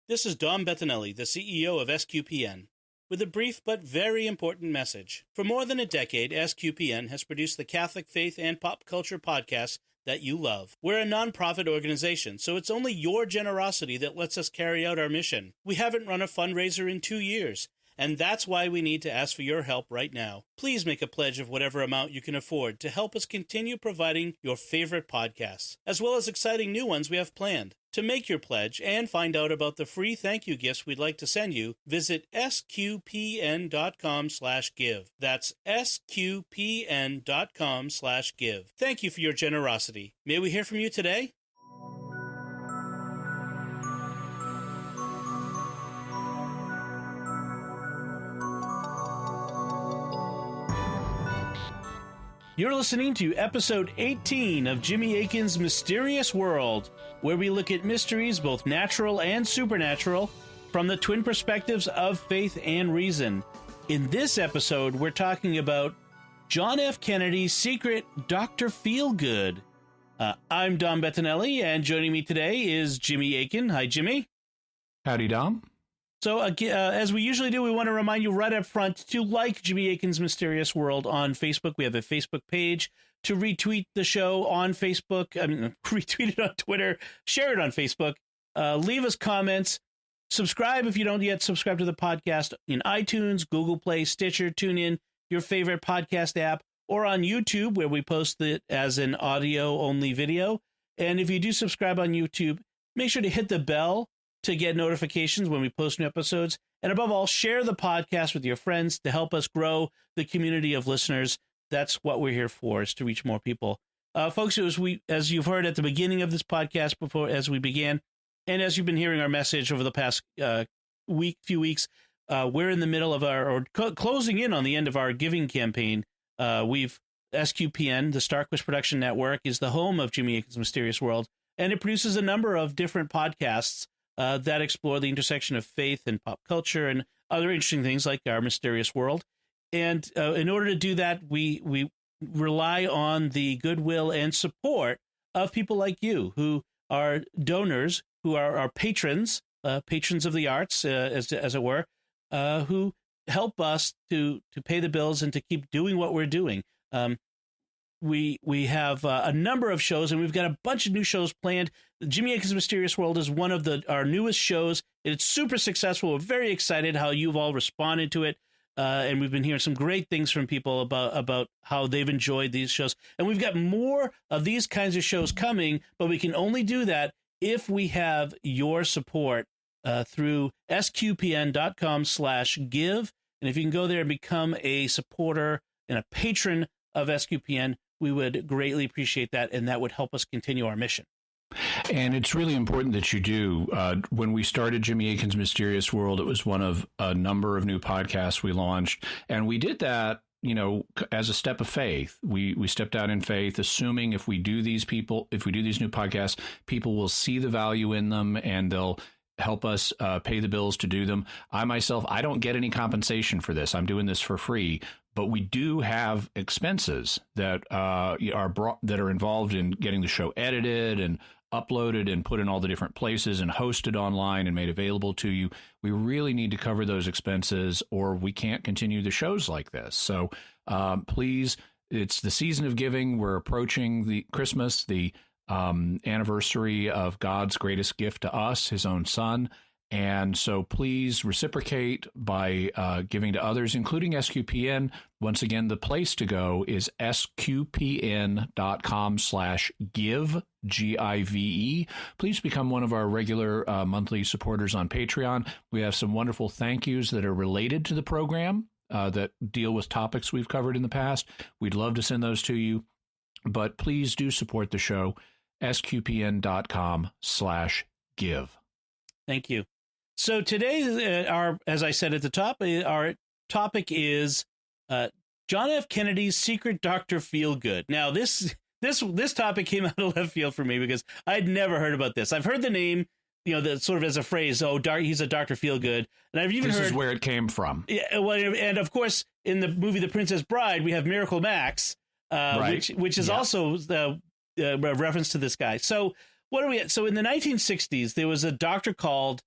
This is Dom Bettinelli, the CEO of SQPN, with a brief but very important message. For more than a decade, SQPN has produced the Catholic faith and pop culture podcasts that you love. We're a nonprofit organization, so it's only your generosity that lets us carry out our mission. We haven't run a fundraiser in 2 years, and that's why we need to ask for your help right now. Please make a pledge of whatever amount you can afford to help us continue providing your favorite podcasts, as well as exciting new ones we have planned. To make your pledge and find out about the free thank you gifts we'd like to send you, visit sqpn.com/give. That's sqpn.com/give. Thank you for your generosity. May we hear from you today? You're listening to episode 18 of Jimmy Akin's Mysterious World, where we look at mysteries both natural and supernatural from the twin perspectives of faith and reason. In this episode, we're talking about John F. Kennedy's secret Dr. Feelgood. I'm Dom Bettinelli, and joining me today is Jimmy Akin. Hi, Jimmy. Howdy, Dom. So, as we usually do, we want to remind you right up front to like Jimmy Akin's Mysterious World on Facebook. We have a Facebook page. To retweet the show on Facebook, retweet it on Twitter, share it on Facebook, leave us comments, subscribe if you don't yet subscribe to the podcast in iTunes, Google Play, Stitcher, TuneIn, your favorite podcast app, or on YouTube, where we post it as an audio-only video. And if you do subscribe on YouTube, make sure to hit the bell to get notifications when we post new episodes. And above all, share the podcast with your friends to help us grow the community of listeners. That's what we're here for, is to reach more people. Folks, as you've heard at the beginning of this podcast before, as we began, and as you've been hearing our message over the past few weeks, we're in the middle of closing in on the end of our giving campaign. SQPN, the Starquist Production Network, is the home of Jimmy Akin's Mysterious World, and it produces a number of different podcasts that explore the intersection of faith and pop culture and other interesting things like our Mysterious World. And in order to do that, we rely on the goodwill and support of people like you, who are donors, who are our patrons of the arts, as it were, who help us to pay the bills and to keep doing what we're doing. We have a number of shows, and we've got a bunch of new shows planned. Jimmy Akin's Mysterious World is one of our newest shows. It's super successful. We're very excited how you've all responded to it, and we've been hearing some great things from people about how they've enjoyed these shows. And we've got more of these kinds of shows coming, but we can only do that if we have your support through sqpn.com/give. And if you can go there and become a supporter and a patron of SQPN, we would greatly appreciate that, and that would help us continue our mission. And it's really important that you do. When we started Jimmy Akin's Mysterious World, it was one of a number of new podcasts we launched, and we did that, as a step of faith. We stepped out in faith, assuming if we do these new podcasts, people will see the value in them and they'll help us pay the bills to do them. I don't get any compensation for this. I'm doing this for free, but we do have expenses that are involved in getting the show edited and uploaded and put in all the different places and hosted online and made available to you. We really need to cover those expenses, or we can't continue the shows like this. So please, it's the season of giving. We're approaching the Christmas, the anniversary of God's greatest gift to us, his own son. And so please reciprocate by giving to others, including SQPN. Once again, the place to go is sqpn.com/give, GIVE. Please become one of our regular monthly supporters on Patreon. We have some wonderful thank yous that are related to the program that deal with topics we've covered in the past. We'd love to send those to you, but please do support the show, sqpn.com/give. Thank you. So today, as I said at the top, our topic is John F. Kennedy's secret Dr. Feelgood. Now, this topic came out of left field for me because I'd never heard about this. I've heard the name, sort of as a phrase. He's a Dr. Feelgood, and I've even heard this is where it came from. Yeah, well, and of course, in the movie The Princess Bride, we have Miracle Max, right, which is also the reference to this guy. So what are we at? So in the 1960s, there was a doctor called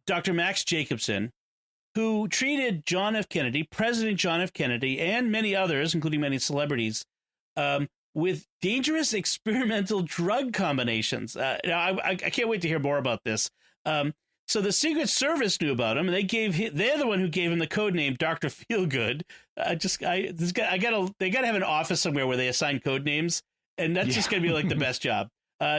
Dr. Max Jacobson, who treated John F. Kennedy, President John F. Kennedy, and many others, including many celebrities, with dangerous experimental drug combinations. I can't wait to hear more about this. So the Secret Service knew about him, and they're the one who gave him the code name Dr. Feelgood. They gotta have an office somewhere where they assign code names, and that's just gonna be like the best job.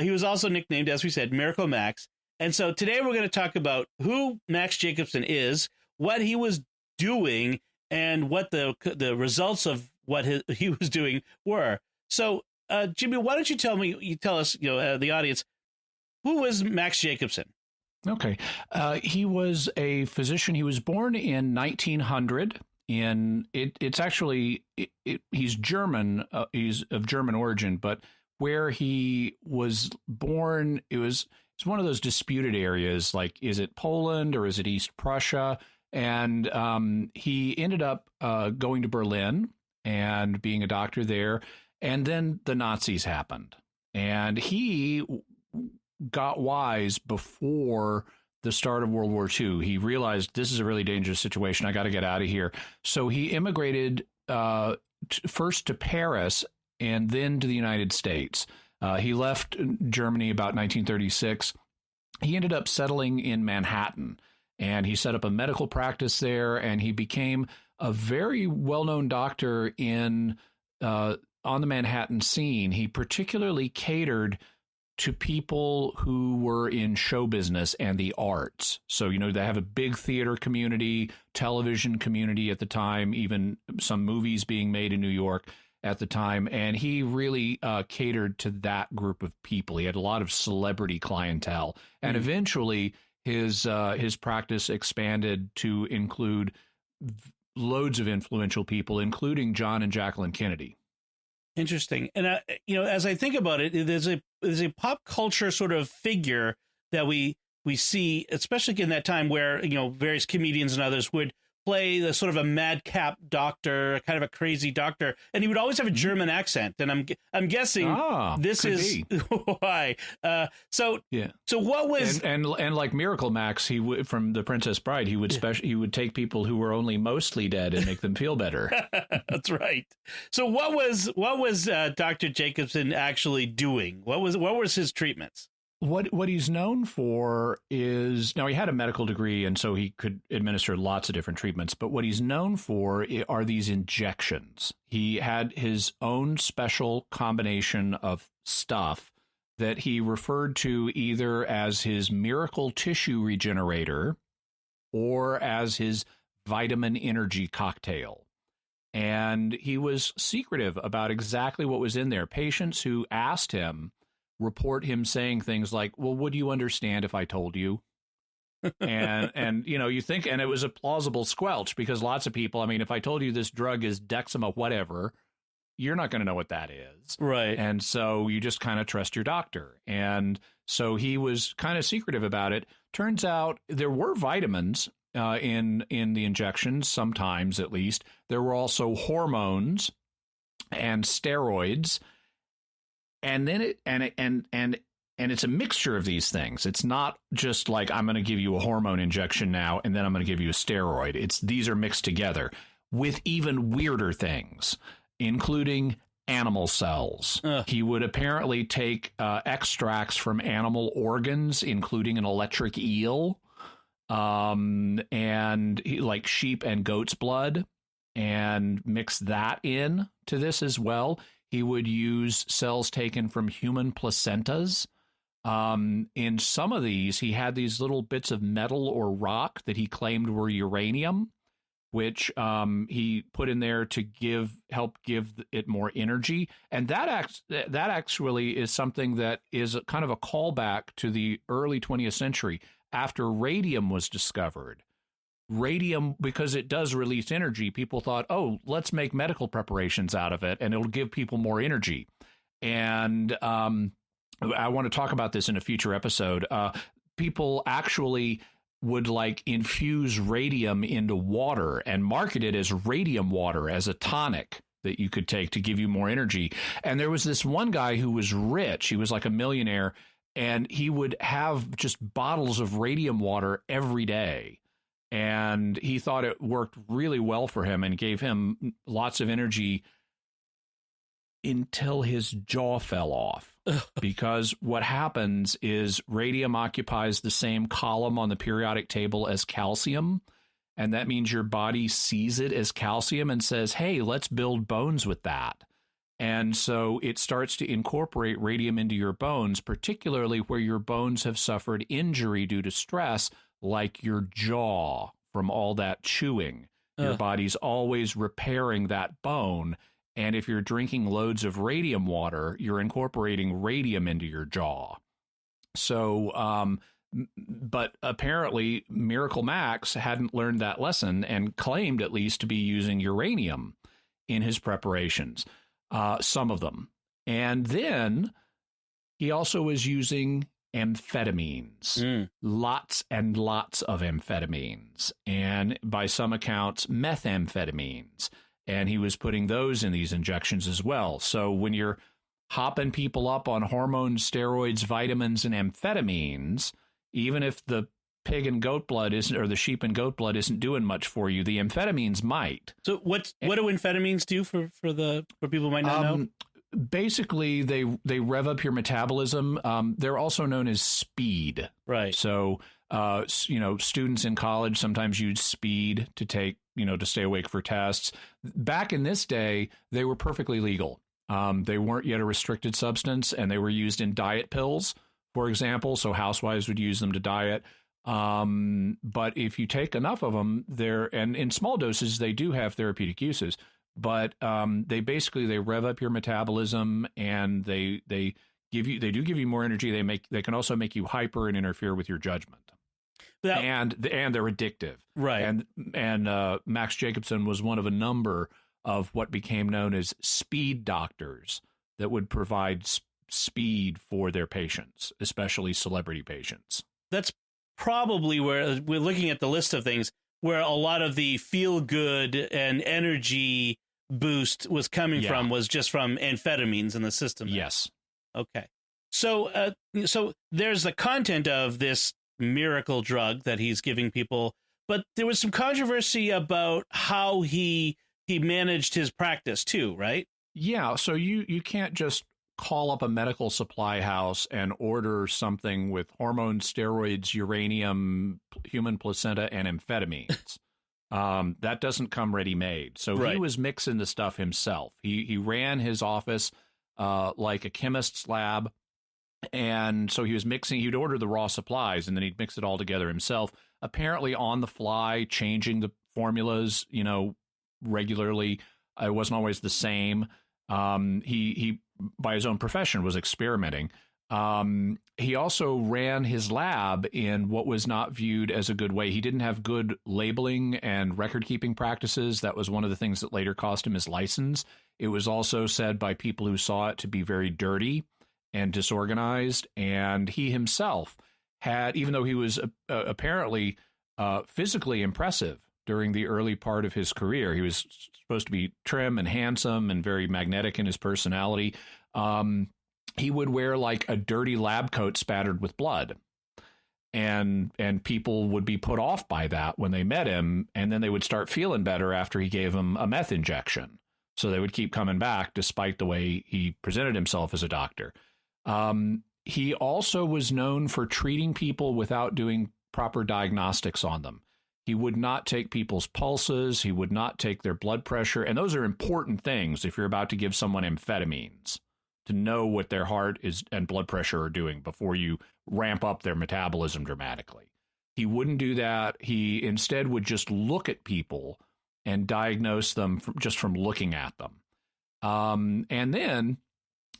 He was also nicknamed, as we said, Miracle Max. And so today we're going to talk about who Max Jacobson is, what he was doing, and what the results of what he was doing were. So, Jimmy, why don't you tell us, the audience, who was Max Jacobson? Okay. He was a physician. He was born in 1900. He's German. He's of German origin, but where he was born, it's one of those disputed areas. Like, is it Poland or is it East Prussia? And he ended up going to Berlin and being a doctor there. And then the Nazis happened, and he got wise before the start of World War II. He realized this is a really dangerous situation. I got to get out of here. So he immigrated first to Paris and then to the United States. He left Germany about 1936. He ended up settling in Manhattan, and he set up a medical practice there, and he became a very well-known doctor on the Manhattan scene. He particularly catered to people who were in show business and the arts. So, they have a big theater community, television community at the time, even some movies being made in New York at the time. And he really catered to that group of people. He had a lot of celebrity clientele. And eventually his practice expanded to include loads of influential people, including John and Jacqueline Kennedy. Interesting. And, as I think about it, there's a pop culture sort of figure that we see, especially in that time where, various comedians and others would play the sort of a madcap doctor, kind of a crazy doctor. And he would always have a German accent. And I'm guessing this is why. So what was and like Miracle Max, from The Princess Bride, he would take people who were only mostly dead and make them feel better. That's right. So what was Dr. Jacobson actually doing? What was his treatments? What he's known for is, now he had a medical degree, and so he could administer lots of different treatments, but what he's known for are these injections. He had his own special combination of stuff that he referred to either as his miracle tissue regenerator or as his vitamin energy cocktail. And he was secretive about exactly what was in there. Patients who asked him report him saying things like, well, would you understand if I told you? and you think, and it was a plausible squelch, because lots of people, if I told you this drug is Dexama whatever, you're not going to know what that is. Right. And so you just kind of trust your doctor. And so he was kind of secretive about it. Turns out there were vitamins in the injections, sometimes at least. There were also hormones and steroids. And then it's a mixture of these things. It's not just like, I'm going to give you a hormone injection now, and then I'm going to give you a steroid. These are mixed together with even weirder things, including animal cells. He would apparently take extracts from animal organs, including an electric eel, and like sheep and goat's blood, and mix that in to this as well. He would use cells taken from human placentas. In some of these, he had these little bits of metal or rock that he claimed were uranium, which he put in there to help give it more energy. And that actually is something that is kind of a callback to the early 20th century, after radium was discovered. Radium, because it does release energy, people thought, oh, let's make medical preparations out of it, and it'll give people more energy. And I want to talk about this in a future episode. People actually would infuse radium into water and market it as radium water, as a tonic that you could take to give you more energy. And there was this one guy who was rich. He was like a millionaire, and he would have just bottles of radium water every day. And he thought it worked really well for him and gave him lots of energy until his jaw fell off. Because what happens is radium occupies the same column on the periodic table as calcium. And that means your body sees it as calcium and says, hey, let's build bones with that. And so it starts to incorporate radium into your bones, particularly where your bones have suffered injury due to stress, like your jaw from all that chewing. Your body's always repairing that bone. And if you're drinking loads of radium water, you're incorporating radium into your jaw. So, but apparently Miracle Max hadn't learned that lesson and claimed at least to be using uranium in his preparations. Some of them. And then he also was using amphetamines, lots and lots of amphetamines, and by some accounts, methamphetamines. And he was putting those in these injections as well. So when you're hopping people up on hormones, steroids, vitamins, and amphetamines, even if the pig and goat blood isn't, or the sheep and goat blood isn't doing much for you, the amphetamines might. So what do amphetamines do for people who might not know? Basically, they rev up your metabolism. They're also known as speed. Right. So, students in college sometimes use speed to take, to stay awake for tests. Back in this day, they were perfectly legal. They weren't yet a restricted substance, and they were used in diet pills, for example. So housewives would use them to diet. But if you take enough of them, and in small doses, they do have therapeutic uses, but they rev up your metabolism, and they do give you more energy. They can also make you hyper and interfere with your judgment. And they're addictive. Right. And Max Jacobson was one of a number of what became known as speed doctors that would provide speed for their patients, especially celebrity patients. That's probably where we're looking at the list of things where a lot of the feel good and energy boost was coming from, was just from amphetamines in the system. Yes. Okay. So there's the content of this miracle drug that he's giving people, but there was some controversy about how he managed his practice too, right? Yeah. So you can't just call up a medical supply house and order something with hormones, steroids, uranium, human placenta, and amphetamines. That doesn't come ready-made. So He was mixing the stuff himself. He ran his office like a chemist's lab. And so he was mixing, he'd order the raw supplies and then he'd mix it all together himself, apparently on the fly, changing the formulas, regularly. It wasn't always the same. He by his own profession was experimenting. He also ran his lab in what was not viewed as a good way. He didn't have good labeling and record keeping practices. That was one of the things that later cost him his license. It was also said by people who saw it to be very dirty and disorganized. And he himself had, even though he was apparently physically impressive during the early part of his career, he was supposed to be trim and handsome and very magnetic in his personality. He would wear like a dirty lab coat spattered with blood. And people would be put off by that when they met him. And then they would start feeling better after he gave them a meth injection. So they would keep coming back despite the way he presented himself as a doctor. He also was known for treating people without doing proper diagnostics on them. He would not take people's pulses. He would not take their blood pressure. And those are important things if you're about to give someone amphetamines, to know what their heart is and blood pressure are doing before you ramp up their metabolism dramatically. He wouldn't do that. He instead would just look at people and diagnose them just from looking at them. And then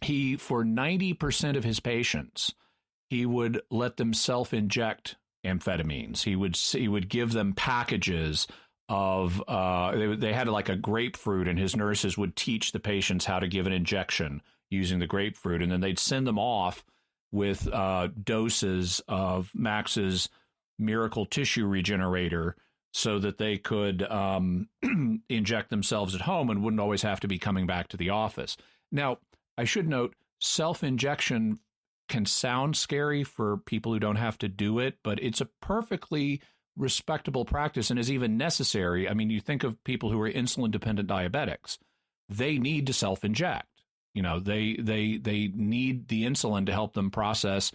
he, for 90% of his patients, he would let them self-inject amphetamines. He would give them packages of, they had like a grapefruit, and his nurses would teach the patients how to give an injection using the grapefruit. And then they'd send them off with doses of Max's miracle tissue regenerator so that they could inject themselves at home and wouldn't always have to be coming back to the office. Now, I should note, self-injection can sound scary for people who don't have to do it, but it's a perfectly respectable practice and is even necessary. I mean, you think of people who are insulin-dependent diabetics. They need to self-inject. You know, they need the insulin to help them process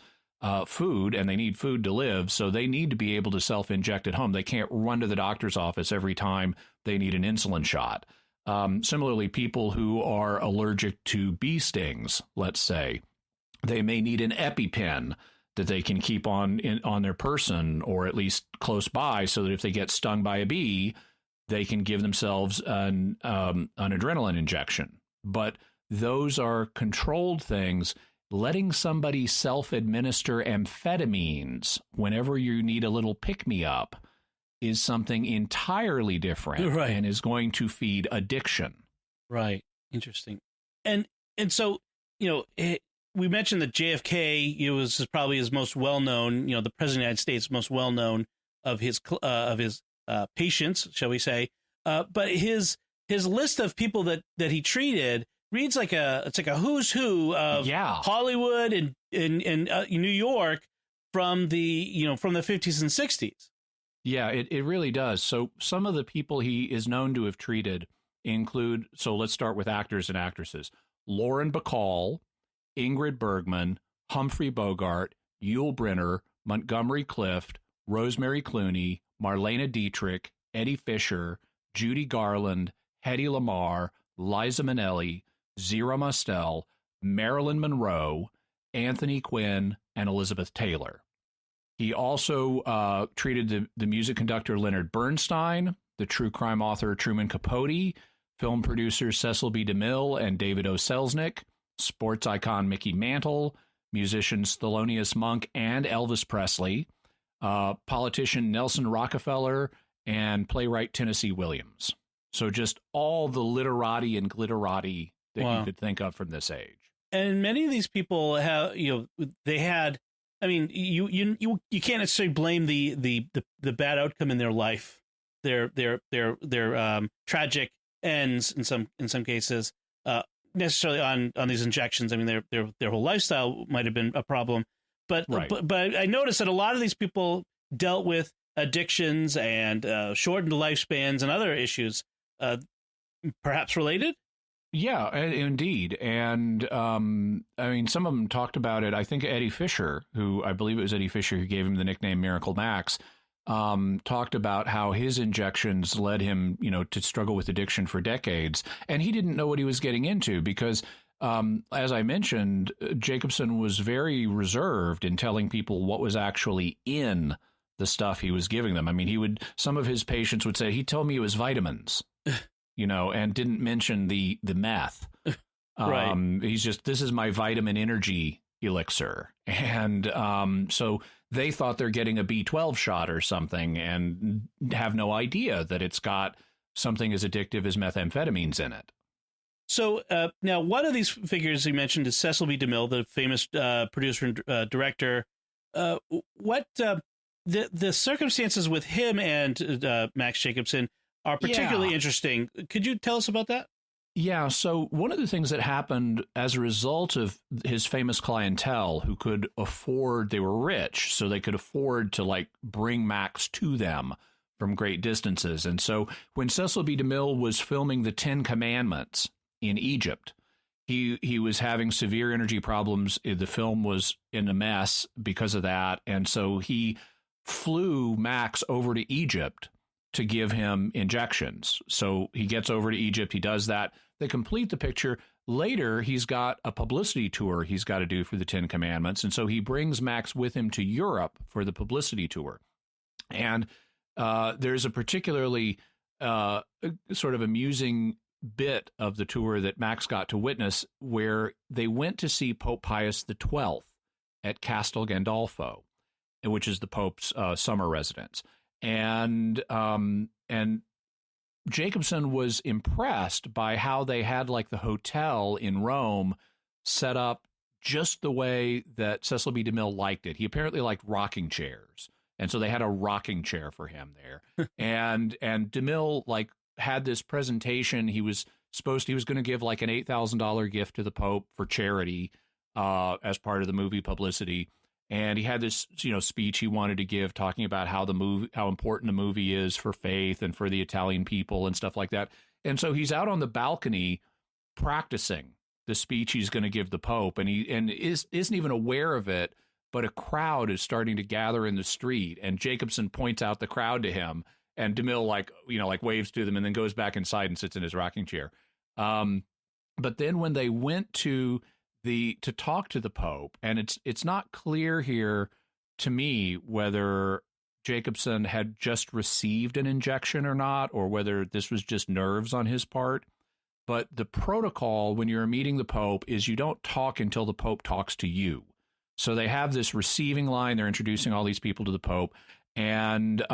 food, and they need food to live. So they need to be able to self-inject at home. They can't run to the doctor's office every time they need an insulin shot. Similarly, people who are allergic to bee stings, let's say, they may need an EpiPen that they can keep on their person, or at least close by, so that if they get stung by a bee, they can give themselves an adrenaline injection. But those are controlled things. Letting somebody self-administer amphetamines whenever you need a little pick-me-up is something entirely different, right, and is going to feed addiction. Right. Interesting. And so, you know, we mentioned that JFK was probably his most well-known, you know, the president of the United States, most well-known of his patients, shall we say. But his list of people that he treated reads like it's like a who's who of Hollywood and New York from the 50s and 60s. Yeah, it really does. So some of the people he is known to have treated include, so let's start with actors and actresses: Lauren Bacall, Ingrid Bergman, Humphrey Bogart, Yul Brynner, Montgomery Clift, Rosemary Clooney, Marlena Dietrich, Eddie Fisher, Judy Garland, Hedy Lamarr, Liza Minnelli, Zero Mostel, Marilyn Monroe, Anthony Quinn, and Elizabeth Taylor. He also treated the music conductor Leonard Bernstein, the true crime author Truman Capote, film producers Cecil B. DeMille and David O. Selznick, sports icon Mickey Mantle, musicians Thelonious Monk and Elvis Presley, politician Nelson Rockefeller, and playwright Tennessee Williams. So just all the literati and glitterati that you could think of from this age. And many of these people have, they had, I mean, you can't necessarily blame the bad outcome in their life, their tragic ends in some cases, necessarily on these injections. I mean, their whole lifestyle might have been a problem, but I noticed that a lot of these people dealt with addictions and shortened lifespans and other issues, perhaps related. Yeah, indeed. And I mean, some of them talked about it. I think Eddie Fisher, who I believe it was Eddie Fisher who gave him the nickname Miracle Max, talked about how his injections led him, to struggle with addiction for decades. And he didn't know what he was getting into because, as I mentioned, Jacobson was very reserved in telling people what was actually in the stuff he was giving them. I mean, some of his patients would say, he told me it was vitamins. And didn't mention the meth. Right. He's just, this is my vitamin energy elixir. And so they thought they're getting a B12 shot or something and have no idea that it's got something as addictive as methamphetamines in it. So now one of these figures you mentioned is Cecil B. DeMille, the famous producer and director. What the circumstances with him and Max Jacobson are particularly interesting. Could you tell us about that? Yeah, so one of the things that happened as a result of his famous clientele who could afford, they were rich, so they could afford to bring Max to them from great distances. And so when Cecil B. DeMille was filming the 10 Commandments in Egypt, he was having severe energy problems. The film was in a mess because of that. And so he flew Max over to Egypt to give him injections. So he gets over to Egypt. He does that. They complete the picture. Later, he's got a publicity tour he's got to do for the 10 Commandments. And so he brings Max with him to Europe for the publicity tour. And there's a particularly sort of amusing bit of the tour that Max got to witness where they went to see Pope Pius XII at Castel Gandolfo, which is the Pope's summer residence. And Jacobson was impressed by how they had the hotel in Rome set up just the way that Cecil B. DeMille liked it. He apparently liked rocking chairs. And so they had a rocking chair for him there. and DeMille had this presentation. He was going to give an $8,000 gift to the Pope for charity. as part of the movie publicity. And he had this, speech he wanted to give talking about how important the movie is for faith and for the Italian people and stuff like that. And so he's out on the balcony practicing the speech he's going to give the Pope, and isn't even aware of it, but a crowd is starting to gather in the street, and Jacobson points out the crowd to him, and DeMille waves to them and then goes back inside and sits in his rocking chair. But then when they went to talk to the Pope, and it's not clear here to me whether Jacobson had just received an injection or not, or whether this was just nerves on his part. But the protocol when you're meeting the Pope is you don't talk until the Pope talks to you. So they have this receiving line. They're introducing all these people to the Pope. And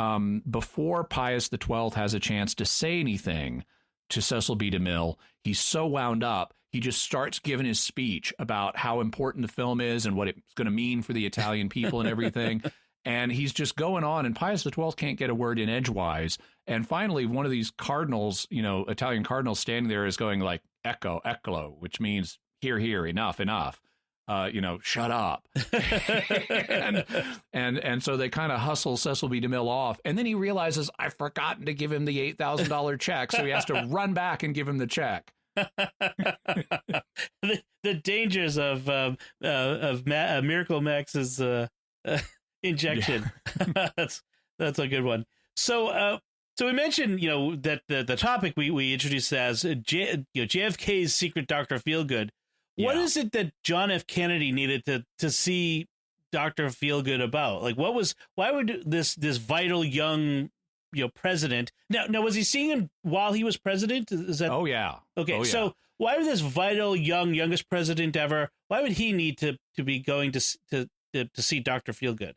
before Pius XII has a chance to say anything to Cecil B. DeMille, he's so wound up, he just starts giving his speech about how important the film is and what it's going to mean for the Italian people and everything. And he's just going on, and Pius XII can't get a word in edgewise. And finally, one of these cardinals, Italian cardinals standing there is going like, "Ecco, eccolo," which means "Hear, hear, enough, enough." Shut up. and so they kind of hustle Cecil B. DeMille off. And then he realizes, I've forgotten to give him the $8,000 check. So he has to run back and give him the check. the dangers of Miracle Max's injection. Yeah. That's a good one. So we mentioned, that the topic we introduced as JFK's secret Dr. Feelgood. Yeah. What is it that John F. Kennedy needed to see Dr. Feelgood about? Like, why would this vital young, president? Now, was he seeing him while he was president? Is that? Oh, yeah. Okay. Oh, yeah. So why would this vital youngest president ever, why would he need to be going to see Dr. Feelgood?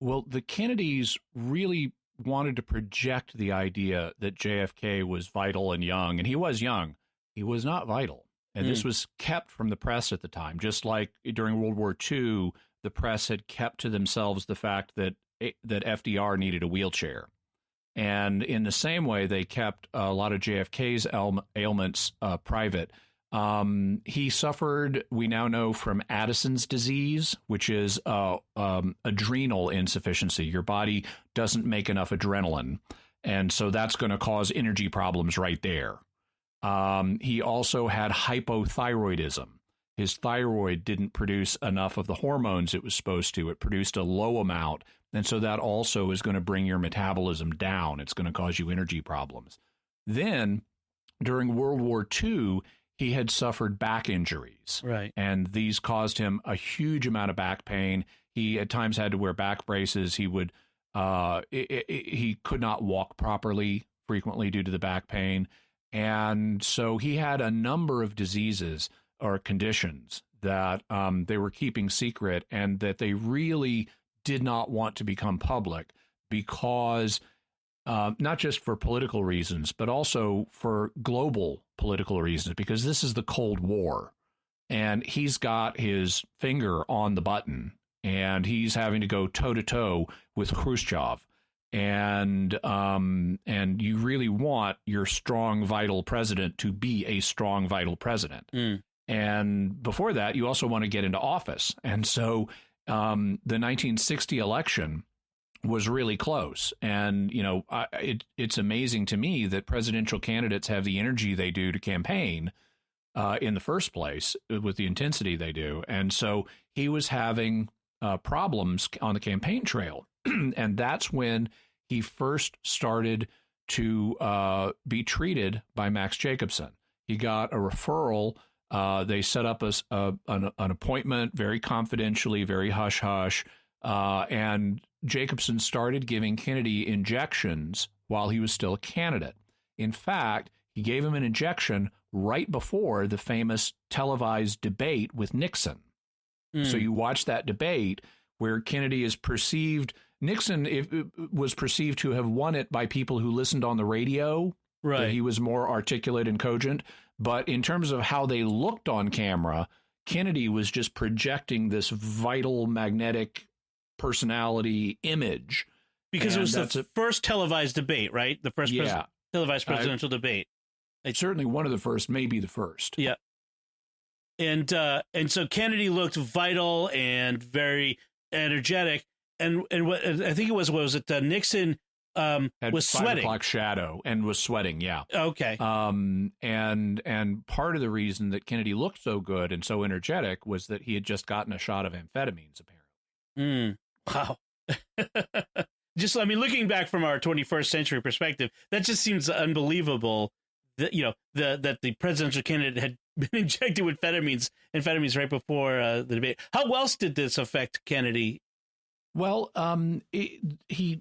Well, the Kennedys really wanted to project the idea that JFK was vital and young, and he was young. He was not vital. And this was kept from the press at the time, just like during World War II, the press had kept to themselves the fact that FDR needed a wheelchair. And in the same way, they kept a lot of JFK's ailments private. He suffered, we now know, from Addison's disease, which is adrenal insufficiency. Your body doesn't make enough adrenaline. And so that's going to cause energy problems right there. He also had hypothyroidism. His thyroid didn't produce enough of the hormones it was supposed to. It produced a low amount. And so that also is going to bring your metabolism down. It's going to cause you energy problems. Then during World War II, he had suffered back injuries. Right. And these caused him a huge amount of back pain. He at times had to wear back braces. He could not walk properly frequently due to the back pain. And so he had a number of diseases or conditions that they were keeping secret and that they really did not want to become public because not just for political reasons, but also for global political reasons, because this is the Cold War and he's got his finger on the button and he's having to go toe to toe with Khrushchev. And you really want your strong, vital president to be a strong, vital president. And before that, you also want to get into office. And so the 1960 election was really close. And, it's amazing to me that presidential candidates have the energy they do to campaign in the first place with the intensity they do. And so he was having problems on the campaign trail. And that's when he first started to be treated by Max Jacobson. He got a referral. They set up an appointment very confidentially, very hush-hush. And Jacobson started giving Kennedy injections while he was still a candidate. In fact, he gave him an injection right before the famous televised debate with Nixon. So you watch that debate where Kennedy is perceived. Nixon was perceived to have won it by people who listened on the radio. Right. That he was more articulate and cogent. But in terms of how they looked on camera, Kennedy was just projecting this vital, magnetic personality image. Because it was the first televised debate, right? The first televised presidential debate. It's certainly one of the first, maybe the first. Yeah. and so Kennedy looked vital and very energetic, and what I think it was it Nixon was sweating. 5 o'clock shadow and was sweating. Yeah. Okay. And part of the reason that Kennedy looked so good and so energetic was that he had just gotten a shot of amphetamines, apparently. Wow. Just, I mean, looking back from our 21st century perspective, that just seems unbelievable that, that the presidential candidate had been injected with amphetamines right before the debate. How else did this affect Kennedy? Well, he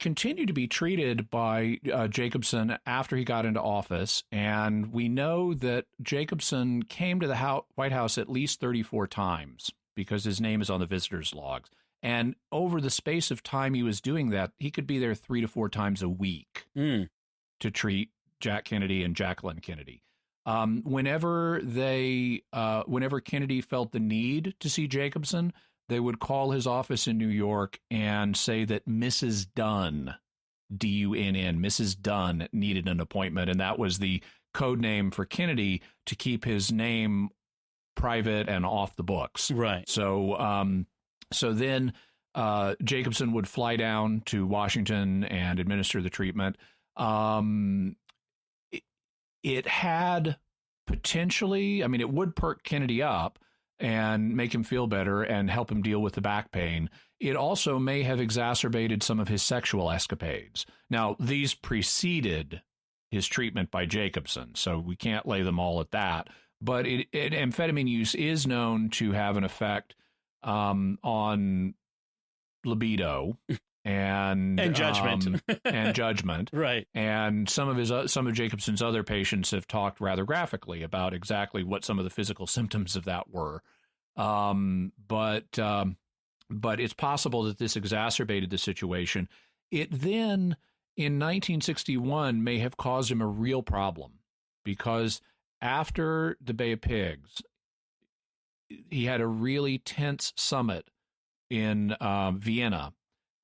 continued to be treated by Jacobson after he got into office, and we know that Jacobson came to the White House at least 34 times because his name is on the visitors' logs. And over the space of time he was doing that, he could be there 3 to 4 times a week to treat Jack Kennedy and Jacqueline Kennedy. Whenever Kennedy felt the need to see Jacobson, they would call his office in New York and say that Mrs. Dunn, D-U-N-N, Mrs. Dunn needed an appointment. And that was the code name for Kennedy to keep his name private and off the books. Right. So then Jacobson would fly down to Washington and administer the treatment. It had potentially, I mean, it would perk Kennedy up and make him feel better and help him deal with the back pain. It also may have exacerbated some of his sexual escapades. Now, these preceded his treatment by Jacobson, so we can't lay them all at that. But amphetamine use is known to have an effect on libido and judgment and judgment, right? And some of Jacobson's other patients have talked rather graphically about exactly what some of the physical symptoms of that were. But it's possible that this exacerbated the situation. It then, in 1961, may have caused him a real problem because after the Bay of Pigs, he had a really tense summit in Vienna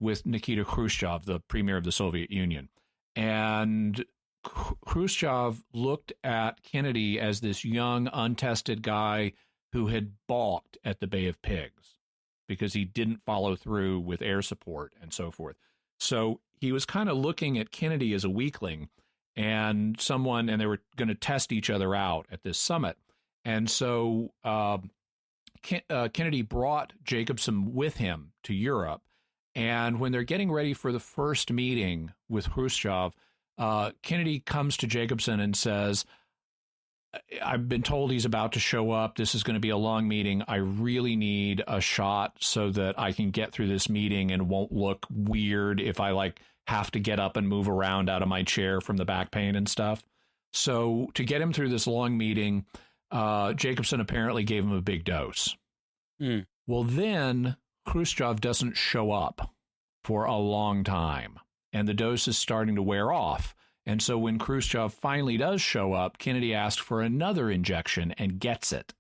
with Nikita Khrushchev, the premier of the Soviet Union. And Khrushchev looked at Kennedy as this young, untested guy who had balked at the Bay of Pigs because he didn't follow through with air support and so forth. So he was kind of looking at Kennedy as a weakling and they were going to test each other out at this summit. And so Kennedy brought Jacobson with him to Europe. And when they're getting ready for the first meeting with Khrushchev, Kennedy comes to Jacobson and says, I've been told he's about to show up. This is going to be a long meeting. I really need a shot so that I can get through this meeting and won't look weird if I have to get up and move around out of my chair from the back pain and stuff. So to get him through this long meeting, Jacobson apparently gave him a big dose. Well, then Khrushchev doesn't show up for a long time, and the dose is starting to wear off. And so when Khrushchev finally does show up, Kennedy asks for another injection and gets it.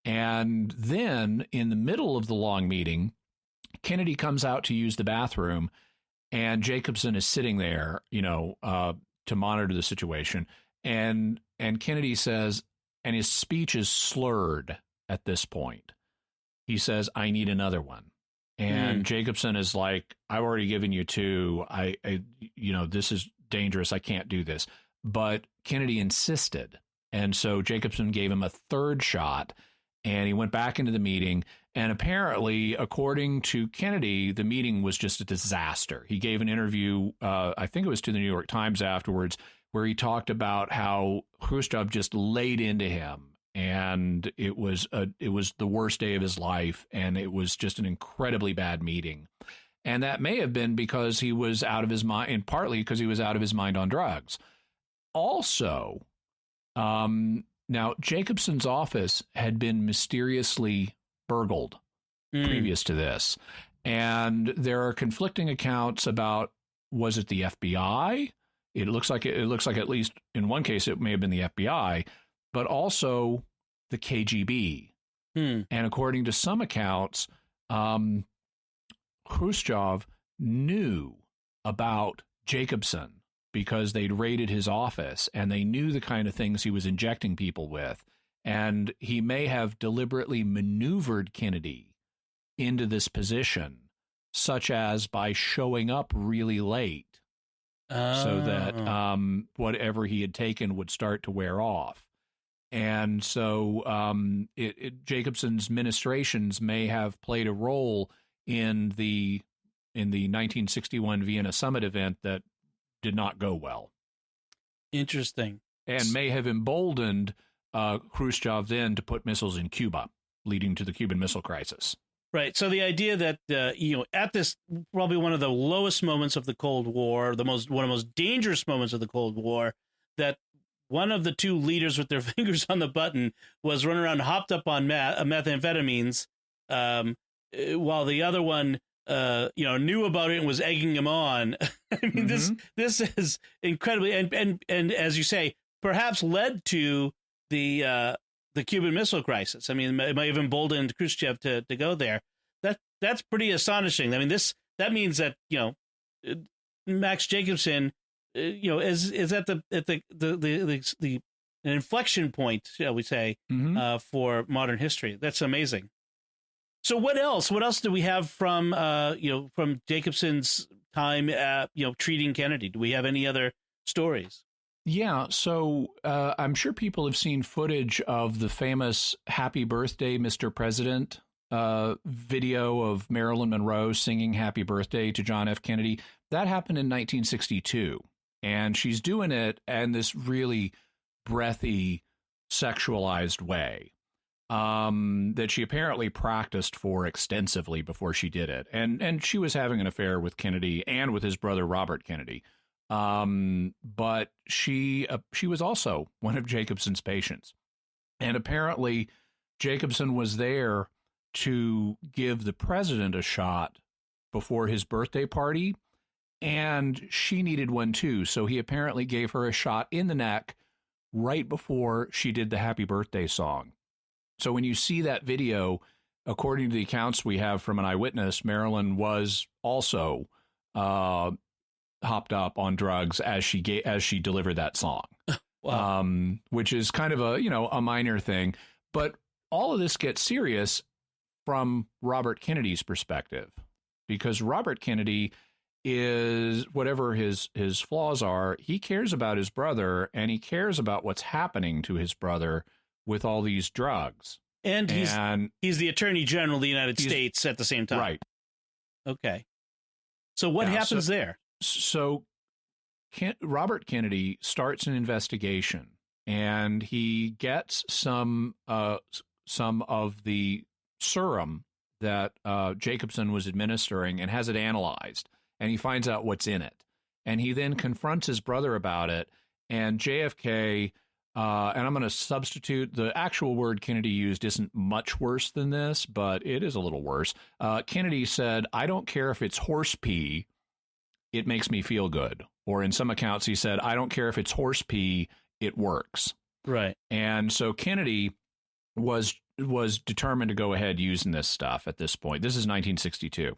And then in the middle of the long meeting, Kennedy comes out to use the bathroom, and Jacobson is sitting there, to monitor the situation. And Kennedy says, and his speech is slurred at this point. He says, I need another one. And Jacobson is like, I've already given you 2. This is dangerous. I can't do this. But Kennedy insisted. And so Jacobson gave him a 3rd shot, and he went back into the meeting. And apparently, according to Kennedy, the meeting was just a disaster. He gave an interview, I think it was to the New York Times afterwards, where he talked about how Khrushchev just laid into him. And it was the worst day of his life, and it was just an incredibly bad meeting. And that may have been because he was out of his mind, and partly because he was out of his mind on drugs. Also, now Jacobson's office had been mysteriously burgled previous to this, and there are conflicting accounts about, was it the FBI? It looks like at least in one case it may have been the FBI, but also the KGB. And according to some accounts, Khrushchev knew about Jacobson because they'd raided his office and they knew the kind of things he was injecting people with. And he may have deliberately maneuvered Kennedy into this position, such as by showing up really late so that whatever he had taken would start to wear off. And so Jacobson's ministrations may have played a role in the 1961 Vienna summit event that did not go well. Interesting. And may have emboldened Khrushchev then to put missiles in Cuba, leading to the Cuban Missile Crisis. Right. So the idea that, at this probably one of the lowest moments of the Cold War, one of the most dangerous moments of the Cold War, that one of the two leaders with their fingers on the button was running around hopped up on methamphetamines, while the other one, knew about it and was egging him on. I mean, this is incredibly, and as you say, perhaps led to the Cuban Missile Crisis. I mean, it might have emboldened Khrushchev to go there. That's pretty astonishing. I mean, that means that Max Jacobson, is at the an inflection point, shall we say, for modern history. That's amazing. So what else? What else do we have from Jacobson's time treating Kennedy? Do we have any other stories? Yeah, so I'm sure people have seen footage of the famous "Happy Birthday, Mr. President" video of Marilyn Monroe singing "Happy Birthday" to John F. Kennedy. That happened in 1962, and she's doing it in this really breathy, sexualized way that she apparently practiced for extensively before she did it. And she was having an affair with Kennedy and with his brother Robert Kennedy. But she was also one of Jacobson's patients. And apparently Jacobson was there to give the president a shot before his birthday party, and she needed one too. So he apparently gave her a shot in the neck right before she did the Happy Birthday song. So when you see that video, according to the accounts we have from an eyewitness, Marilyn was also hopped up on drugs as she delivered that song. Wow. Which is kind of a minor thing, but all of this gets serious from Robert Kennedy's perspective, because Robert Kennedy is, whatever his flaws are, he cares about his brother, and he cares about what's happening to his brother with all these drugs. And he's the Attorney General of the United States at the same time. Right. Okay. So what happens there? So Robert Kennedy starts an investigation, and he gets some of the serum that Jacobson was administering and has it analyzed, and he finds out what's in it. And he then confronts his brother about it, and JFK, and I'm going to substitute, the actual word Kennedy used isn't much worse than this, but it is a little worse. Kennedy said, "I don't care if it's horse pee, it makes me feel good." Or in some accounts, he said, "I don't care if it's horse pee, it works." Right. And so Kennedy was determined to go ahead using this stuff at this point. This is 1962.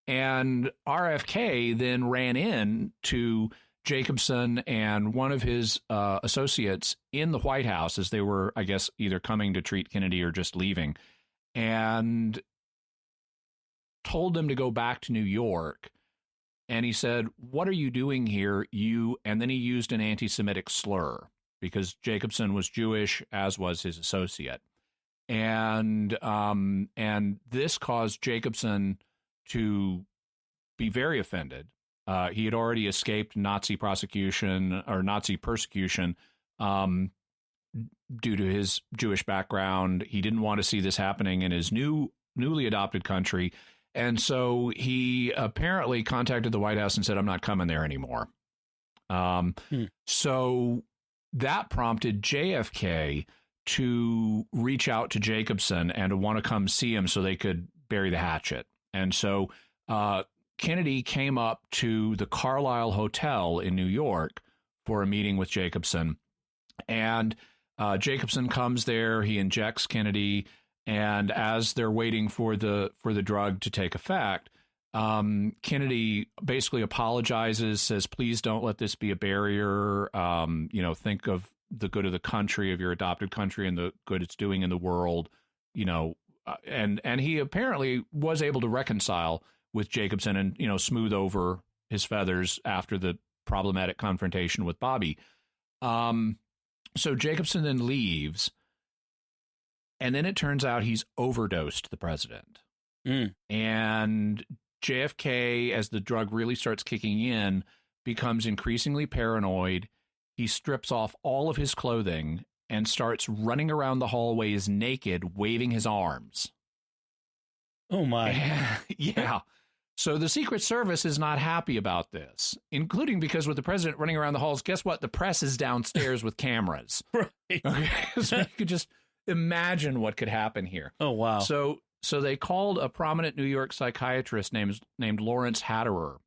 And RFK then ran in to Jacobson and one of his associates in the White House as they were, I guess, either coming to treat Kennedy or just leaving, and told them to go back to New York. And he said, "What are you doing here, you?" And then he used an anti-Semitic slur because Jacobson was Jewish, as was his associate. And this caused Jacobson to be very offended. He had already escaped Nazi prosecution or Nazi persecution due to his Jewish background. He didn't want to see this happening in his newly adopted country. And so he apparently contacted the White House and said, "I'm not coming there anymore." So that prompted JFK to reach out to Jacobson and to want to come see him so they could bury the hatchet. And so Kennedy came up to the Carlisle Hotel in New York for a meeting with Jacobson. And Jacobson comes there, he injects Kennedy, and as they're waiting for the drug to take effect, Kennedy basically apologizes, says, "Please don't let this be a barrier. Think of the good of the country, of your adopted country, and the good it's doing in the world, and he apparently was able to reconcile with Jacobson and, smooth over his feathers after the problematic confrontation with Bobby. So Jacobson then leaves, and then it turns out he's overdosed the president. And JFK, as the drug really starts kicking in, becomes increasingly paranoid. He strips off all of his clothing and starts running around the hallways naked, waving his arms. Oh, my. Yeah. So the Secret Service is not happy about this, including because with the president running around the halls, guess what? The press is downstairs with cameras. Right. Okay. So you could just imagine what could happen here. Oh, wow. So they called a prominent New York psychiatrist named Lawrence Hatterer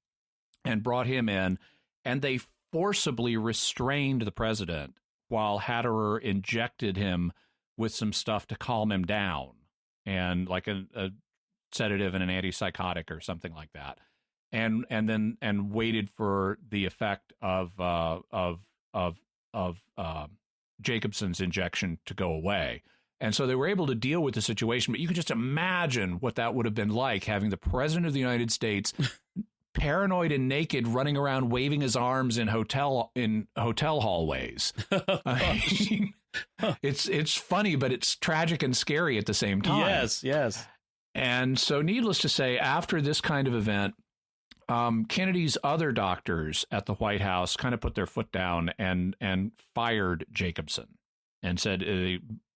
and brought him in, and they forcibly restrained the president while Hatterer injected him with some stuff to calm him down, and like a sedative and an antipsychotic or something like that, and waited for the effect of Jacobson's injection to go away. And so they were able to deal with the situation, but you can just imagine what that would have been like, having the president of the United States paranoid and naked running around waving his arms in hotel hallways. It's funny, but it's tragic and scary at the same time. Yes. And so needless to say, after this kind of event, Kennedy's other doctors at the White House kind of put their foot down and fired Jacobson and said,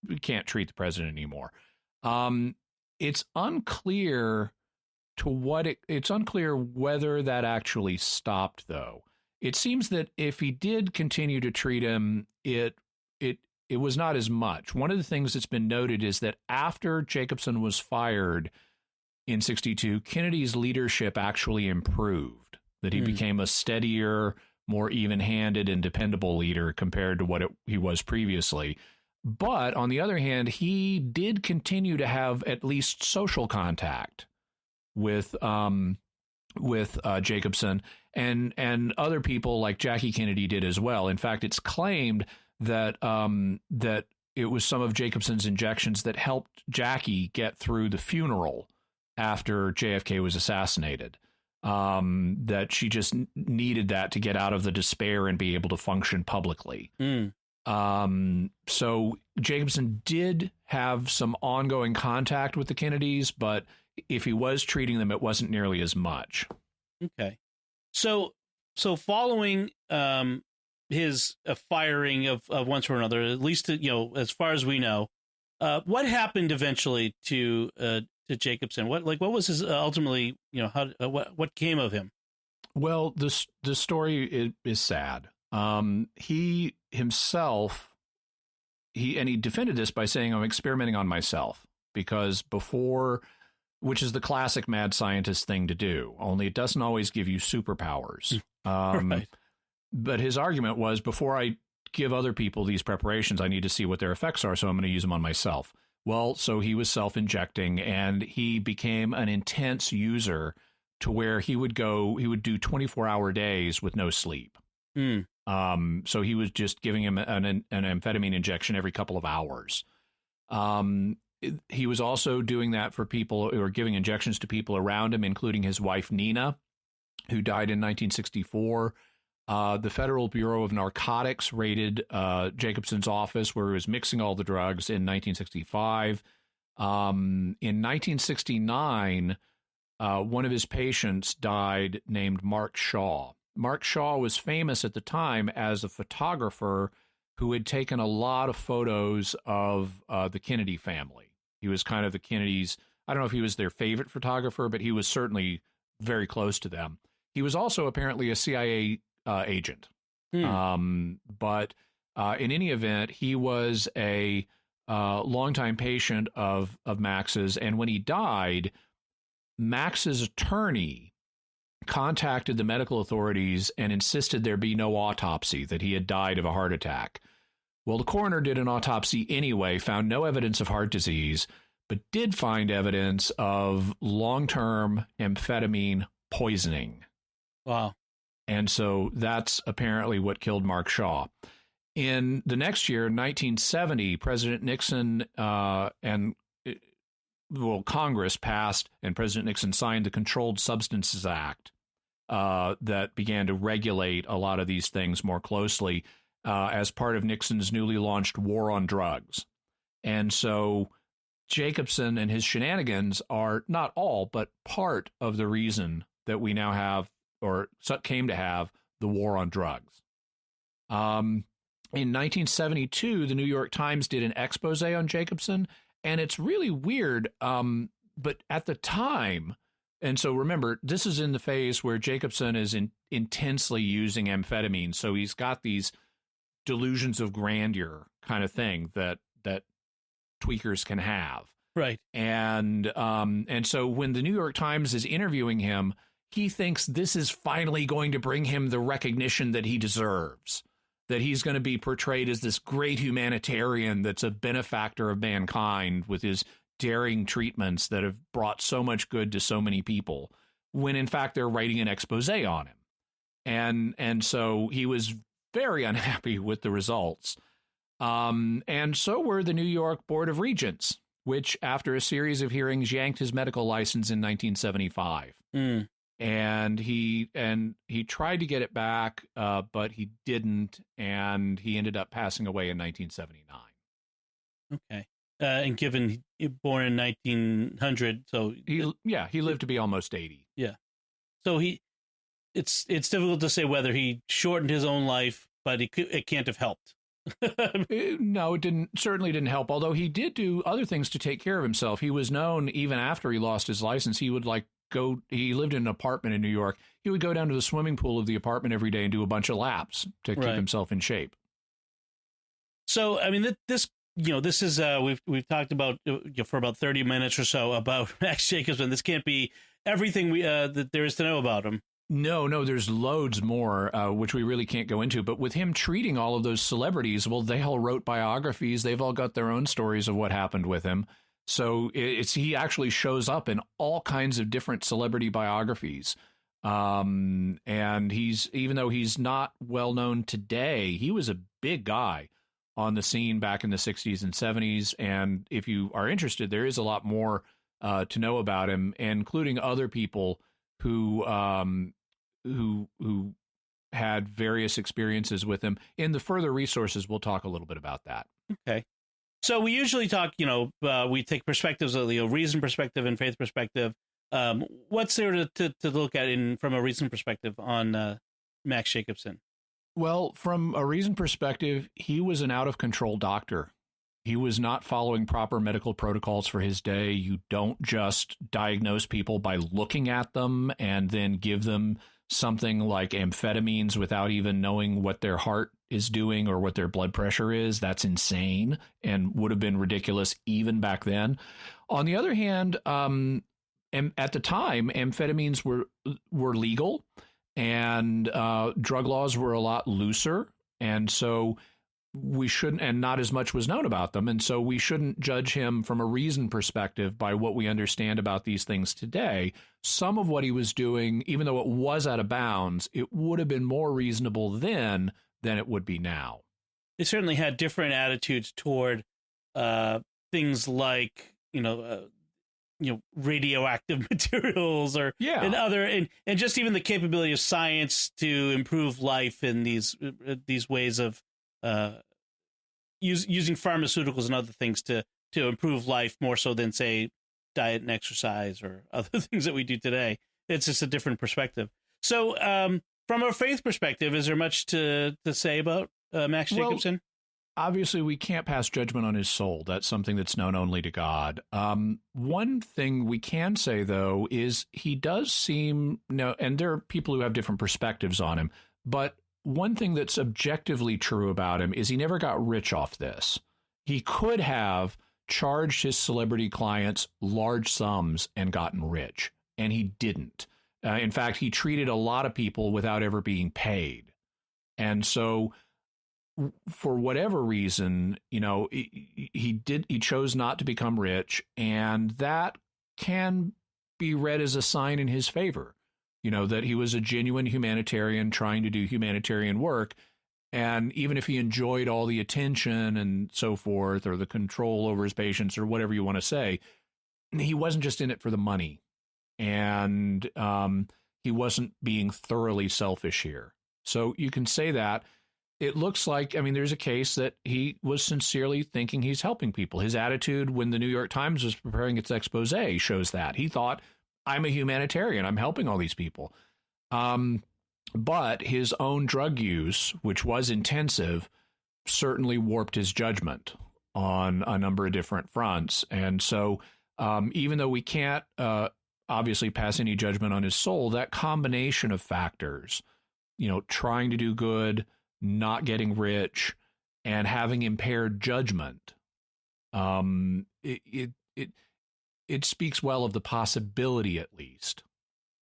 we can't treat the president anymore. It's unclear it's unclear whether that actually stopped, though. It seems that if he did continue to treat him, it was not as much. One of the things that's been noted is that after Jacobson was fired in 1962, Kennedy's leadership actually improved, that he became a steadier, more even-handed and dependable leader compared to what he was previously. But on the other hand, he did continue to have at least social contact with Jacobson, and other people like Jackie Kennedy did as well. In fact, it's claimed that that it was some of Jacobson's injections that helped Jackie get through the funeral after JFK was assassinated. That she just needed that to get out of the despair and be able to function publicly. So Jacobson did have some ongoing contact with the Kennedys, but if he was treating them, it wasn't nearly as much. Okay. So following his firing of one sort or another, at least, as far as we know, what happened eventually to Jacobson? What was his ultimately, what came of him? Well, the story is sad. He himself, he defended this by saying, I'm experimenting on myself, because which is the classic mad scientist thing to do, only it doesn't always give you superpowers. Right. But his argument was, before I give other people these preparations, I need to see what their effects are, so I'm going to use them on myself. Well, so he was self-injecting, and he became an intense user to where he would do 24-hour days with no sleep. So he was just giving him an amphetamine injection every couple of hours. He was also doing that for people, or giving injections to people around him, including his wife, Nina, who died in 1964. The Federal Bureau of Narcotics raided Jacobson's office, where he was mixing all the drugs, in 1965. In 1969, one of his patients died, named Mark Shaw. Mark Shaw was famous at the time as a photographer who had taken a lot of photos of the Kennedy family. He was kind of the Kennedys. I don't know if he was their favorite photographer, but he was certainly very close to them. He was also apparently a CIA agent. But in any event, he was a longtime patient of Max's. And when he died, Max's attorney contacted the medical authorities and insisted there be no autopsy, that he had died of a heart attack. Well, the coroner did an autopsy anyway, found no evidence of heart disease, but did find evidence of long-term amphetamine poisoning. Wow. And so that's apparently what killed Mark Shaw. In the next year, 1970, President Nixon Congress passed and President Nixon signed the Controlled Substances Act that began to regulate a lot of these things more closely as part of Nixon's newly launched war on drugs. And so Jacobson and his shenanigans are not all, but part of the reason that we now have, or came to have, the war on drugs. In 1972, the New York Times did an expose on Jacobson, and it's really weird. But at the time, and so remember, this is in the phase where Jacobson is intensely using amphetamine, so he's got these delusions of grandeur kind of thing that tweakers can have. Right. And so when the New York Times is interviewing him, he thinks this is finally going to bring him the recognition that he deserves, that he's going to be portrayed as this great humanitarian that's a benefactor of mankind with his daring treatments that have brought so much good to so many people, when in fact they're writing an expose on him. And so he was very unhappy with the results. And so were the New York Board of Regents, which after a series of hearings yanked his medical license in 1975. And he tried to get it back, but he didn't, and he ended up passing away in 1979. Okay. And given born in 1900, so he lived to be almost 80. Yeah. So it's difficult to say whether he shortened his own life, but it can't have helped. No, it certainly didn't help, although he did do other things to take care of himself. He was known, even after he lost his license, he would he lived in an apartment in New York. He would go down to the swimming pool of the apartment every day and do a bunch of laps to keep himself in shape. So, I mean, this is, we've talked about for about 30 minutes or so about Max Jacobson. This can't be everything that there is to know about him. No, there's loads more, which we really can't go into. But with him treating all of those celebrities, well, they all wrote biographies. They've all got their own stories of what happened with him. So he actually shows up in all kinds of different celebrity biographies. And even though he's not well known today, he was a big guy on the scene back in the 60s and 70s. And if you are interested, there is a lot more to know about him, including other people who had various experiences with him. In the further resources, we'll talk a little bit about that. Okay. So we usually talk, we take perspectives of the reason perspective and faith perspective. What's there to look at from a reason perspective on Max Jacobson? Well, from a reason perspective, he was an out-of-control doctor. He was not following proper medical protocols for his day. You don't just diagnose people by looking at them and then give them something like amphetamines without even knowing what their heart is doing or what their blood pressure is. That's insane and would have been ridiculous even back then. On the other hand, at the time, amphetamines were legal and drug laws were a lot looser. And so we shouldn't, and not as much was known about them. And so we shouldn't judge him from a reason perspective by what we understand about these things today. Some of what he was doing, even though it was out of bounds, it would have been more reasonable then than it would be now. They certainly had different attitudes toward things like, radioactive materials and other, and just even the capability of science to improve life in these ways of using pharmaceuticals and other things to improve life more so than, say, diet and exercise or other things that we do today. It's just a different perspective. So from a faith perspective, is there much to say about Max Jacobson? Obviously, we can't pass judgment on his soul. That's something that's known only to God. One thing we can say, though, is he does seem, and there are people who have different perspectives on him, but one thing that's objectively true about him is he never got rich off this. He could have charged his celebrity clients large sums and gotten rich, and he didn't. In fact, he treated a lot of people without ever being paid. And so for whatever reason, he chose not to become rich, and that can be read as a sign in his favor, that he was a genuine humanitarian trying to do humanitarian work. And even if he enjoyed all the attention and so forth, or the control over his patients, or whatever you want to say, he wasn't just in it for the money. And he wasn't being thoroughly selfish here. So you can say that. It looks like, I mean, there's a case that he was sincerely thinking he's helping people. His attitude when the New York Times was preparing its expose shows that. He thought, I'm a humanitarian. I'm helping all these people. But his own drug use, which was intensive, certainly warped his judgment on a number of different fronts. And so even though we can't obviously pass any judgment on his soul, that combination of factors, trying to do good, not getting rich, and having impaired judgment, it speaks well of the possibility, at least,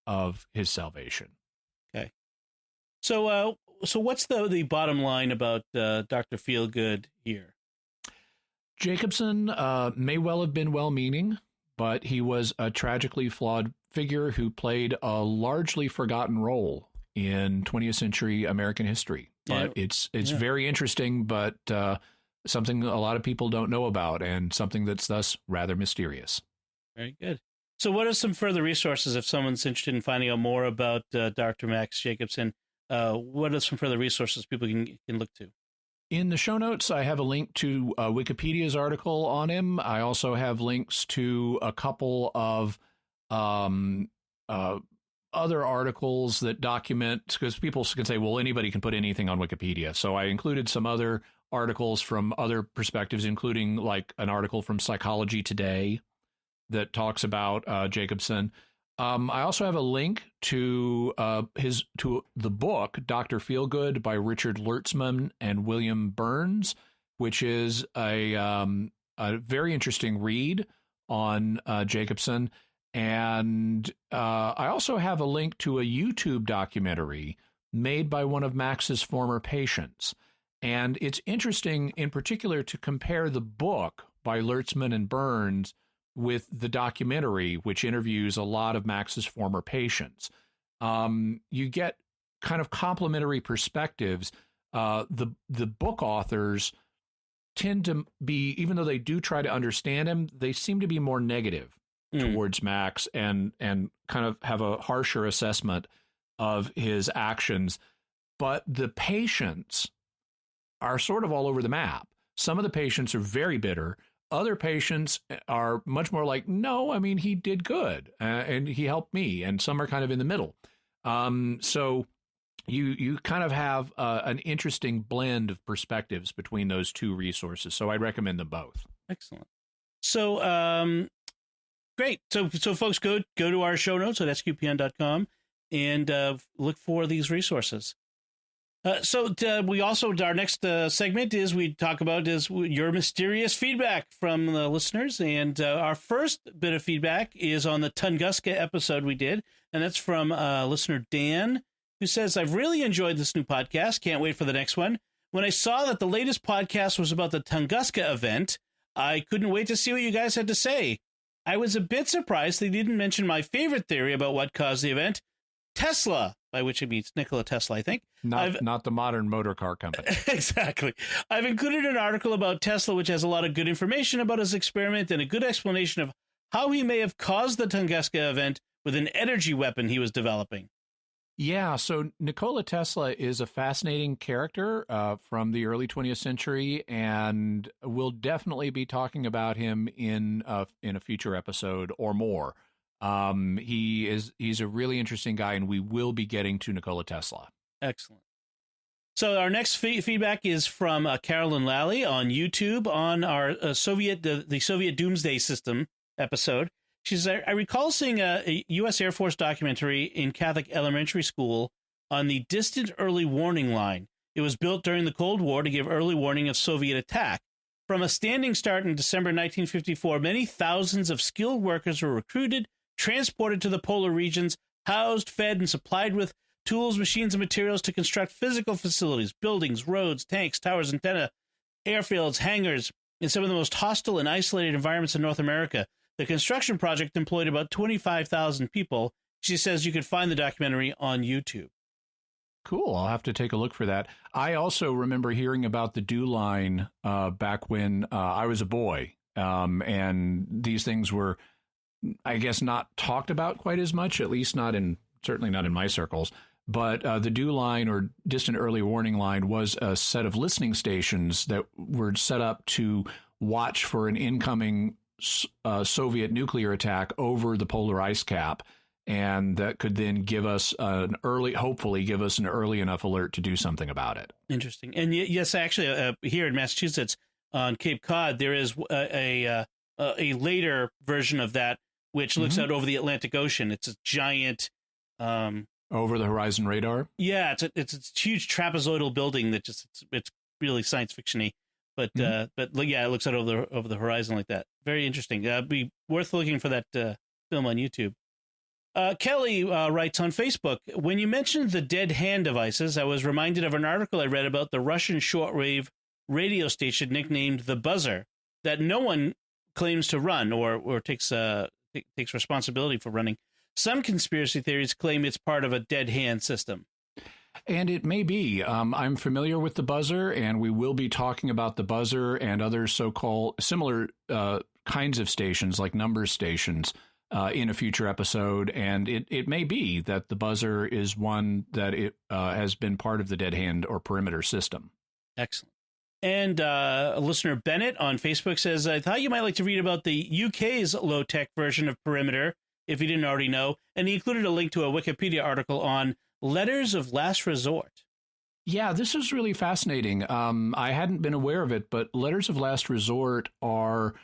of his salvation. Okay. So what's the bottom line about Dr. Feelgood here? Jacobson may well have been well-meaning, but he was a tragically flawed figure who played a largely forgotten role in 20th century American history. But it's very interesting, but something a lot of people don't know about, and something that's thus rather mysterious. Very good. So what are some further resources if someone's interested in finding out more about Dr. Max Jacobson? What are some further resources people can look to? In the show notes, I have a link to Wikipedia's article on him. I also have links to a couple of other articles that document, because people can say, well, anybody can put anything on Wikipedia. So I included some other articles from other perspectives, including like an article from Psychology Today that talks about Jacobson. I also have a link to the book Dr. Feelgood by Richard Lertzman and William Burns, which is a very interesting read on Jacobson. And I also have a link to a YouTube documentary made by one of Max's former patients. And it's interesting in particular to compare the book by Lertzman and Burns with the documentary, which interviews a lot of Max's former patients. You get kind of complementary perspectives. The book authors tend to be, even though they do try to understand him, they seem to be more negative towards Max and kind of have a harsher assessment of his actions. But the patients are sort of all over the map. Some of the patients are very bitter. Other patients are much more like, no, I mean, he did good and he helped me. And some are kind of in the middle. So you kind of have an interesting blend of perspectives between those two resources. So I recommend them both. Excellent. So, great. So folks, go to our show notes at sqpn.com and look for these resources. We also, our next segment is we talk about your mysterious feedback from the listeners. And our first bit of feedback is on the Tunguska episode we did. And that's from listener Dan, who says, I've really enjoyed this new podcast. Can't wait for the next one. When I saw that the latest podcast was about the Tunguska event, I couldn't wait to see what you guys had to say. I was a bit surprised they didn't mention my favorite theory about what caused the event, Tesla, by which it means Nikola Tesla, I think. Not the modern motor car company. Exactly. I've included an article about Tesla, which has a lot of good information about his experiment and a good explanation of how he may have caused the Tunguska event with an energy weapon he was developing. Yeah, so Nikola Tesla is a fascinating character from the early 20th century, and we'll definitely be talking about him in a future episode or more. He's a really interesting guy, and we will be getting to Nikola Tesla. Excellent. So our next feedback is from Carolyn Lally on YouTube on our the Soviet Doomsday System episode. She says, I recall seeing a U.S. Air Force documentary in Catholic elementary school on the Distant Early Warning Line. It was built during the Cold War to give early warning of Soviet attack. From a standing start in December 1954, many thousands of skilled workers were recruited, transported to the polar regions, housed, fed, and supplied with tools, machines, and materials to construct physical facilities, buildings, roads, tanks, towers, antenna, airfields, hangars, in some of the most hostile and isolated environments in North America. The construction project employed about 25,000 people. She says you can find the documentary on YouTube. Cool. I'll have to take a look for that. I also remember hearing about the dew line back when I was a boy. And these things were, I guess, not talked about quite as much, at least certainly not in my circles. But the dew line, or distant early warning line, was a set of listening stations that were set up to watch for an incoming Soviet nuclear attack over the polar ice cap. And that could then hopefully give us an early enough alert to do something about it. Interesting. And yes, actually, here in Massachusetts on Cape Cod, there is a later version of that, which looks out over the Atlantic Ocean. It's a giant over the horizon radar. Yeah, it's a huge trapezoidal building that it's really science fiction-y. But yeah, it looks out over the horizon like that. Very interesting. Be worth looking for that film on YouTube. Kelly writes on Facebook, when you mentioned the dead hand devices, I was reminded of an article I read about the Russian shortwave radio station nicknamed the Buzzer that no one claims to run or takes responsibility for running. Some conspiracy theories claim it's part of a dead hand system. And it may be. I'm familiar with the Buzzer, and we will be talking about the Buzzer and other so-called similar kinds of stations, like number stations, in a future episode. And it may be that the Buzzer is one that it has been part of the dead hand or perimeter system. Excellent. And a listener, Bennett, on Facebook says, I thought you might like to read about the UK's low-tech version of perimeter, if you didn't already know. And he included a link to a Wikipedia article on letters of last resort. Yeah, this is really fascinating. I hadn't been aware of it, but letters of last resort are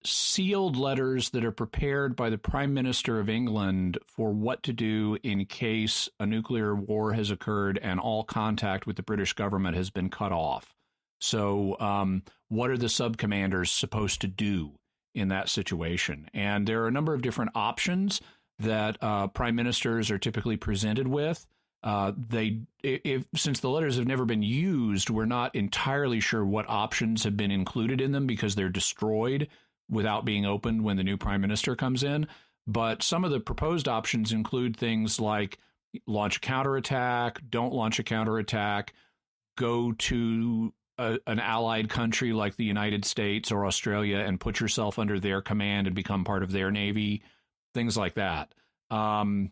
sealed letters that are prepared by the Prime Minister of England for what to do in case a nuclear war has occurred and all contact with the British government has been cut off. So what are the sub-commanders supposed to do in that situation? And there are a number of different options that prime ministers are typically presented with. Since the letters have never been used, we're not entirely sure what options have been included in them because they're destroyed without being opened when the new prime minister comes in. But some of the proposed options include things like launch a counterattack, don't launch a counterattack, go to an allied country like the United States or Australia and put yourself under their command and become part of their navy, things like that. Thanks,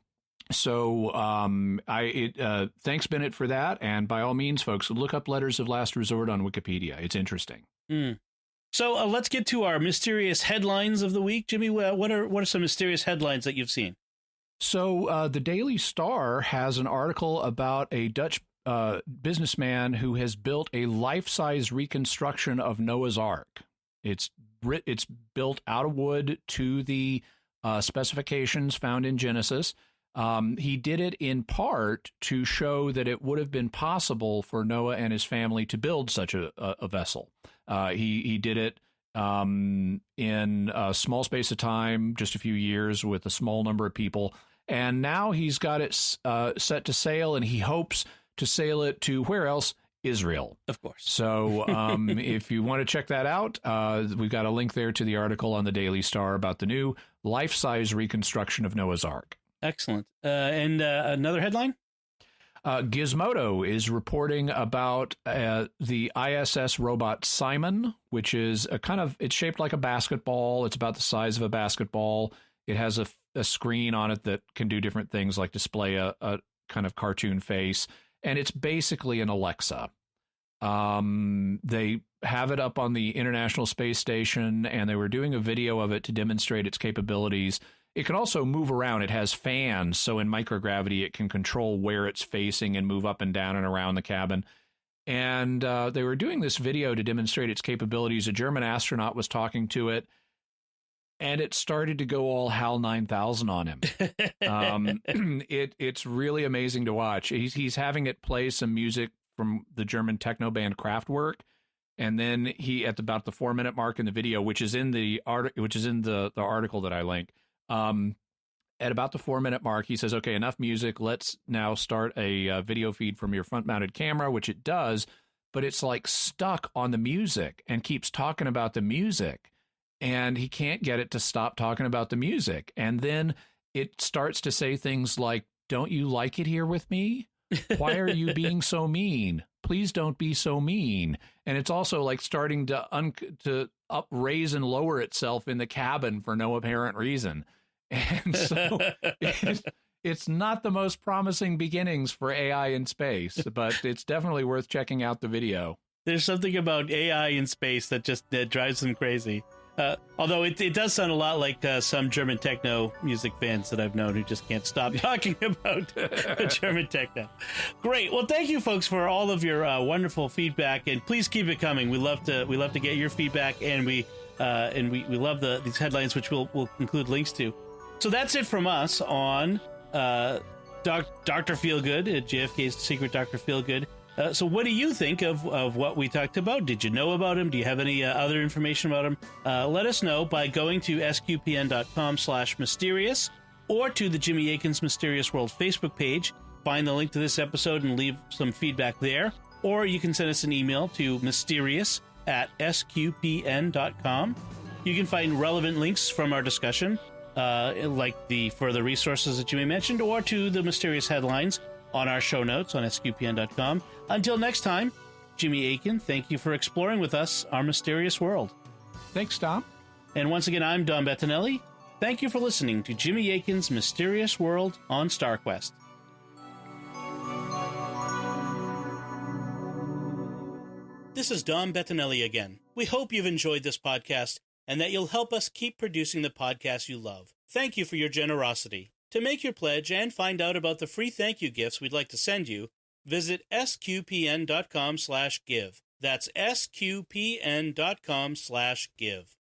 Bennett, for that. And by all means, folks, look up letters of last resort on Wikipedia. It's interesting. So let's get to our mysterious headlines of the week. Jimmy, what are some mysterious headlines that you've seen? So the Daily Star has an article about a Dutch businessman who has built a life-size reconstruction of Noah's Ark. It's built out of wood to the specifications found in Genesis. He did it in part to show that it would have been possible for Noah and his family to build such a vessel. He did it in a small space of time, just a few years, with a small number of people. And now he's got it set to sail, and he hopes to sail it to where else? Israel. Of course. So if you want to check that out, we've got a link there to the article on the Daily Star about the new life-size reconstruction of Noah's Ark. Excellent. And another headline? Gizmodo is reporting about the ISS robot Simon, which is it's shaped like a basketball. It's about the size of a basketball. It has a screen on it that can do different things like display a kind of cartoon face. And it's basically an Alexa. They have it up on the International Space Station, and they were doing a video of it to demonstrate its capabilities. It can also move around. It has fans, so in microgravity, it can control where it's facing and move up and down and around the cabin. And they were doing this video to demonstrate its capabilities. A German astronaut was talking to it, and it started to go all HAL 9000 on him. It's really amazing to watch. He's having it play some music from the German techno band Kraftwerk, and then he, at about the 4-minute mark in the video, which is in the article that I link, at about the 4-minute mark, he says, "Okay, enough music. Let's now start a video feed from your front-mounted camera," which it does, but it's like stuck on the music and keeps talking about the music. And he can't get it to stop talking about the music. And then it starts to say things like, "Don't you like it here with me?" Why are you being so mean? Please don't be so mean. And it's also like starting to raise and lower itself in the cabin for no apparent reason. And so it's not the most promising beginnings for AI in space, but it's definitely worth checking out the video. There's something about AI in space that just drives them crazy. Although it does sound a lot like some German techno music fans that I've known who just can't stop talking about German techno. Great. Well, thank you, folks, for all of your wonderful feedback, and please keep it coming. We love to get your feedback, and we love these headlines, which we'll include links to. So that's it from us on Dr. Feelgood, JFK's Secret Dr. Feelgood. So what do you think of what we talked about? Did you know about him? Do you have any other information about him? Let us know by going to sqpn.com/mysterious or to the Jimmy Akin's Mysterious World Facebook page. Find the link to this episode and leave some feedback there. Or you can send us an email to mysterious@sqpn.com. You can find relevant links from our discussion, like the further resources that Jimmy mentioned, or to the mysterious headlines on our show notes on sqpn.com. Until next time, Jimmy Akin, thank you for exploring with us our mysterious world. Thanks, Tom. And once again, I'm Dom Bettinelli. Thank you for listening to Jimmy Akin's Mysterious World on StarQuest. This is Dom Bettinelli again. We hope you've enjoyed this podcast and that you'll help us keep producing the podcast you love. Thank you for your generosity. To make your pledge and find out about the free thank you gifts we'd like to send you, visit sqpn.com/give. That's sqpn.com/give.